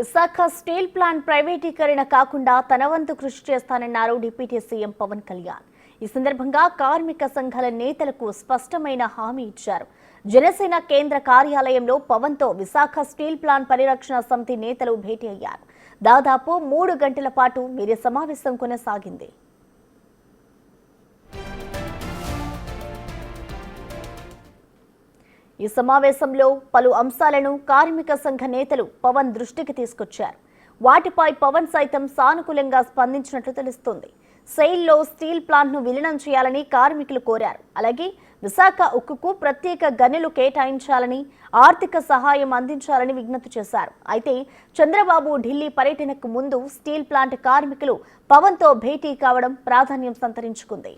Visakha steel plant ప్రైవేటీకరణ కాకుండా తన వంతు కృషి చేస్తానన్నారు డిప్యూటీ సీఎం పవన్ కళ్యాణ్. ఈ సందర్భంగా కార్మిక సంఘాల నేతలకు స్పష్టమైన హామీ ఇచ్చారు. జనసేన కేంద్ర కార్యాలయంలో పవన్తో విశాఖ స్టీల్ ప్లాంట్ పరిరక్షణ సమితి నేతలు భేటీ అయ్యారు. దాదాపు 3 గంటల పాటు మీడియా సమావేశం కొనసాగింది. ఈ సమావేశంలో పలు అంశాలను కార్మిక సంఘ నేతలు పవన్ దృష్టికి తీసుకొచ్చారు. వాటిపై పవన్ సైతం సానుకూలంగా స్పందించినట్లు తెలుస్తోంది. సెయిల్లో స్టీల్ ప్లాంట్ను విలీనం చేయాలని కార్మికులు కోరారు. అలాగే విశాఖ ఉక్కుకు ప్రత్యేక గనులు కేటాయించాలని, ఆర్థిక సహాయం అందించాలని విజ్ఞప్తి చేశారు. అయితే చంద్రబాబు ఢిల్లీ పర్యటనకు ముందు స్టీల్ ప్లాంట్ కార్మికులు పవన్తో భేటీ కావడం ప్రాధాన్యం సంతరించుకుంది.